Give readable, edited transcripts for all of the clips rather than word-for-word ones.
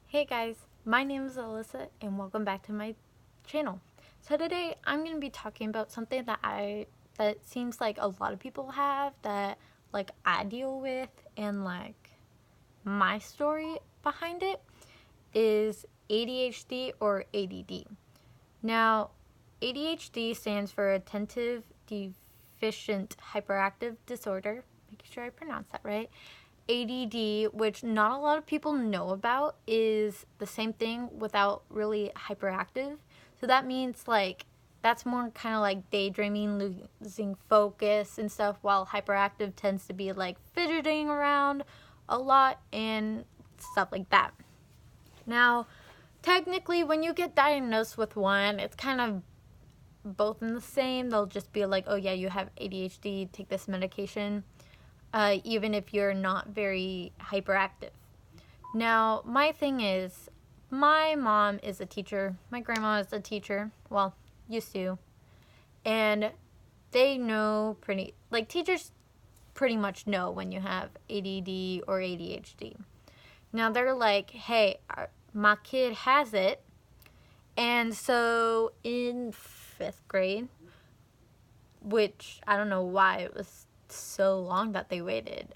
Hey guys, my name is Alyssa and welcome back to my channel. So today I'm going to be talking about something that seems like a lot of people have that like I deal with, and like my story behind it is ADHD or ADD. Now, ADHD stands for Attentive Deficient Hyperactive Disorder. Making sure I pronounce that right. ADD, which not a lot of people know about, is the same thing without really hyperactive. So that means like that's more kind of like daydreaming, losing focus and stuff, while hyperactive tends to be like fidgeting around a lot and stuff like that. Now, technically, when you get diagnosed with one, it's kind of both in the same. They'll just be like, oh yeah, you have ADHD, take this medication, even if you're not very hyperactive. Now, my thing is, my mom is a teacher, my grandma is a teacher, well, used to, and they know teachers pretty much know when you have ADD or ADHD. Now, they're like, hey, my kid has it, and so in 5th grade, which I don't know why it was so long that they waited,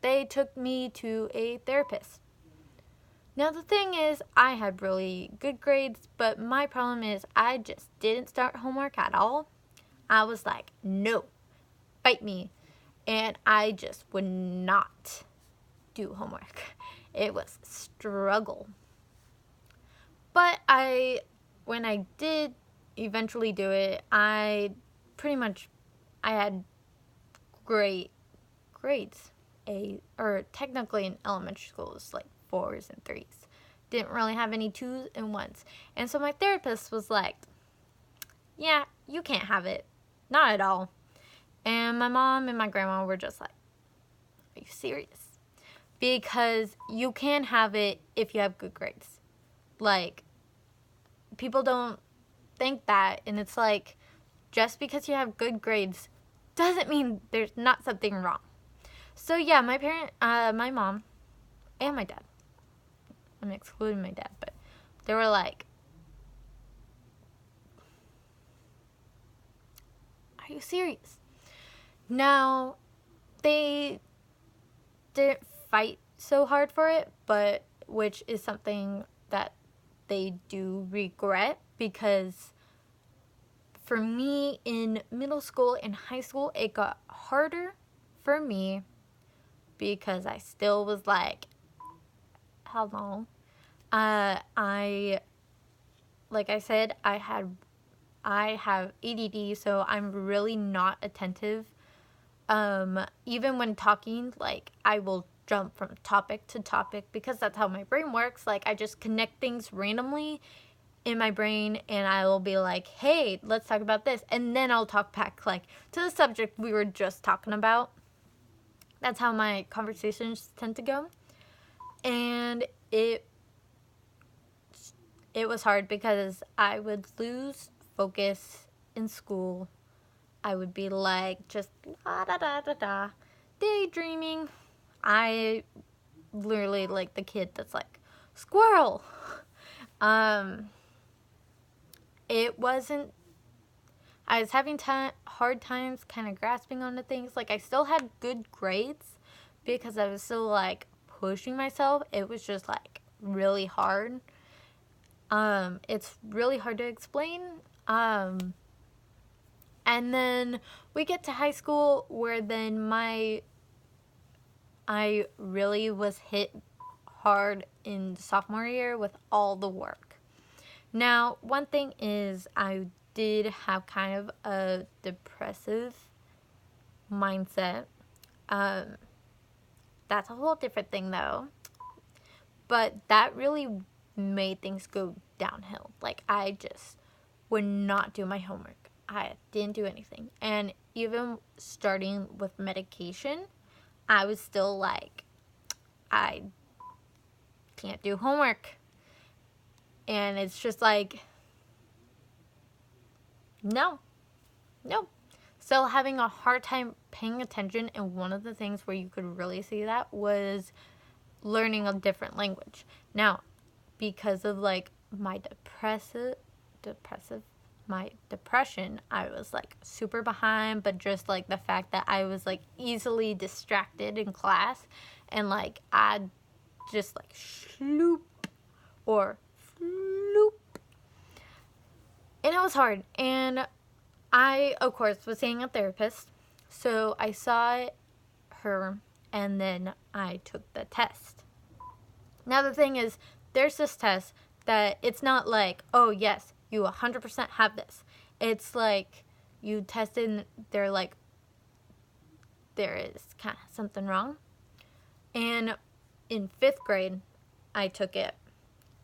they took me to a therapist. Now, the thing is, I had really good grades, but my problem is I just didn't start homework at all. I was like, no, bite me. And I just would not do homework. It was a struggle. But when I did eventually do it, I had great grades. Technically in elementary school it was like 4s and 3s. Didn't really have any 2s and 1s. And so my therapist was like, yeah, you can't have it. Not at all. And my mom and my grandma were just like, are you serious? Because you can have it if you have good grades. Like, people don't think that, and it's like, just because you have good grades doesn't mean there's not something wrong. So yeah, my mom, and my dad, I'm excluding my dad, but they were like, are you serious? Now, they didn't fight so hard for it, but which is something that they do regret, because for me in middle school and high school, it got harder for me because I still was like, hello. I like I said, I have ADD, so I'm really not attentive. Even when talking, like, I will jump from topic to topic because that's how my brain works. Like, I just connect things randomly in my brain, and I will be like, hey, let's talk about this, and then I'll talk back like to the subject we were just talking about. That's how my conversations tend to go. And it was hard because I would lose focus in school. I would be like just la da da da da, daydreaming. I literally like the kid that's like, squirrel. It wasn't, I was having hard times kind of grasping onto things. Like, I still had good grades because I was still like pushing myself. It was just like really hard. It's really hard to explain. And then we get to high school, where then I really was hit hard in sophomore year with all the work. Now, one thing is, I did have kind of a depressive mindset. That's a whole different thing though. But that really made things go downhill. Like, I just would not do my homework. I didn't do anything. And even starting with medication, I was still like, I can't do homework. And it's just like, no. Still having a hard time paying attention. And one of the things where you could really see that was learning a different language. Now, because of like my depression, I was like super behind, but just like the fact that I was like easily distracted in class, and like I'd just like sloop or floop, and it was hard. And I, of course, was seeing a therapist, so I saw her, and then I took the test. Now the thing is, there's this test that it's not like, oh yes, you 100% have this. It's like you test and they're like, there is kind of something wrong. And in 5th grade, I took it,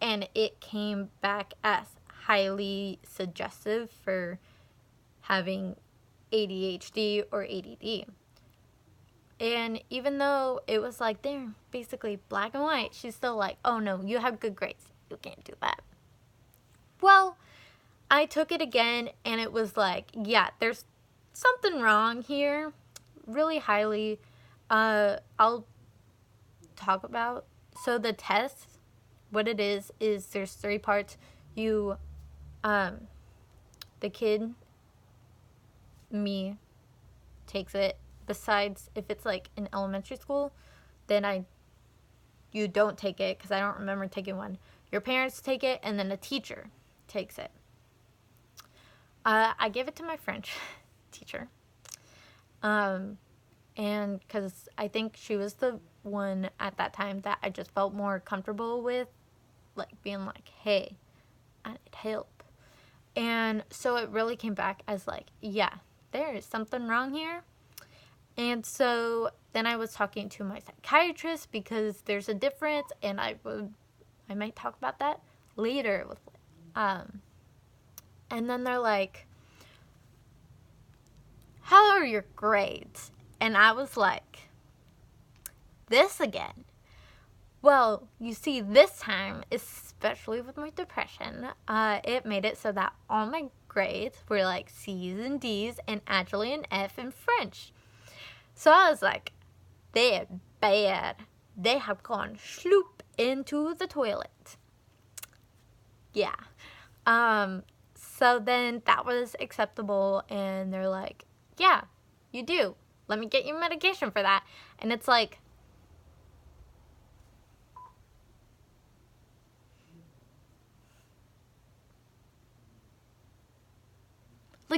and it came back as highly suggestive for having ADHD or ADD. And even though it was like they're basically black and white, she's still like, oh no, you have good grades. You can't do that. Well, I took it again, and it was like, yeah, there's something wrong here. Really highly. I'll talk about. So the test, what it is there's 3 parts. You, the kid, me, takes it. Besides, if it's like in elementary school, then you don't take it, because I don't remember taking one. Your parents take it, and then a teacher takes it. I gave it to my French teacher. And because I think she was the one at that time that I just felt more comfortable with, like being like, hey, I need help. And so it really came back as like, yeah, there is something wrong here. And so then I was talking to my psychiatrist, because there's a difference, and I might talk about that later. And then they're like, how are your grades? And I was like, this again? Well, you see, this time, especially with my depression, it made it so that all my grades were like C's and D's, and actually an F in French. So I was like, they're bad. They have gone sloop into the toilet. Yeah. So then that was acceptable, and they're like, yeah, you do. Let me get you medication for that. And it's like,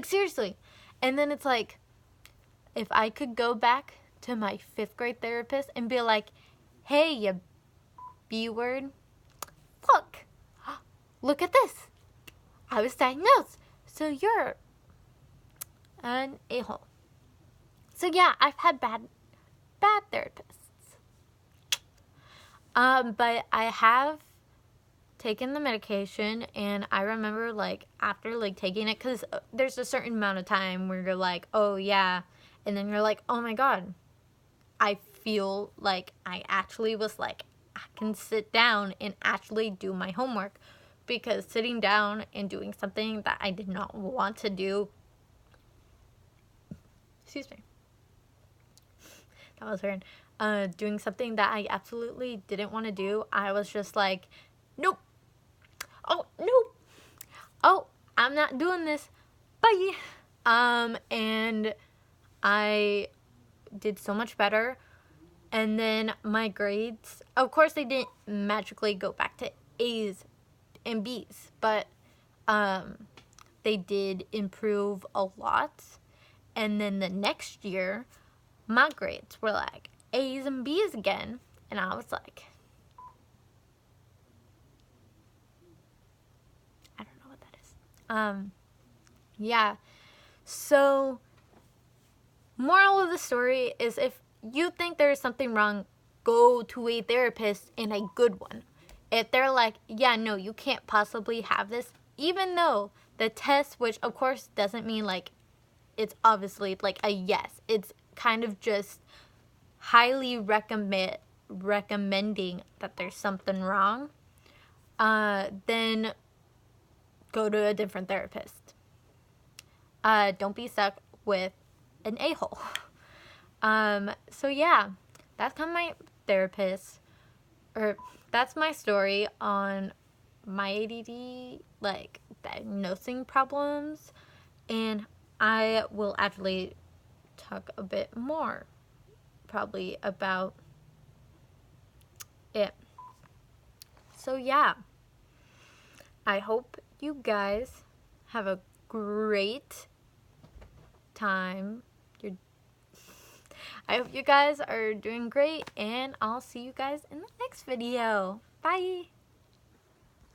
seriously. And then it's like, if I could go back to my 5th grade therapist and be like, hey, you B-word, look at this. I was diagnosed, so you're an a-hole. So yeah, I've had bad therapists. But I have taken the medication, and I remember like after like taking it, because there's a certain amount of time where you're like, oh yeah, and then you're like, oh my god, I feel like I actually was like, I can sit down and actually do my homework, because sitting down and doing something that I did not want to do, excuse me, that was weird, doing something that I absolutely didn't want to do, I was just like, nope, oh, nope, oh, I'm not doing this, bye. And I did so much better. And then my grades, of course, they didn't magically go back to A's and B's, but they did improve a lot. And then the next year, my grades were like A's and B's again, and I was like, I don't know what that is. Yeah. So, moral of the story is, if you think there is something wrong, go to a therapist, and a good one. If they're like, yeah, no, you can't possibly have this, even though the test, which of course doesn't mean like it's obviously like a yes, it's kind of just highly recommending that there's something wrong, then go to a different therapist. Don't be stuck with an a-hole. So yeah, that's kind of my therapist. or that's my story on my ADD, like diagnosing problems, and I will actually talk a bit more probably about it. So yeah, I hope you guys have a great time. I hope you guys are doing great, and I'll see you guys in the next video. Bye!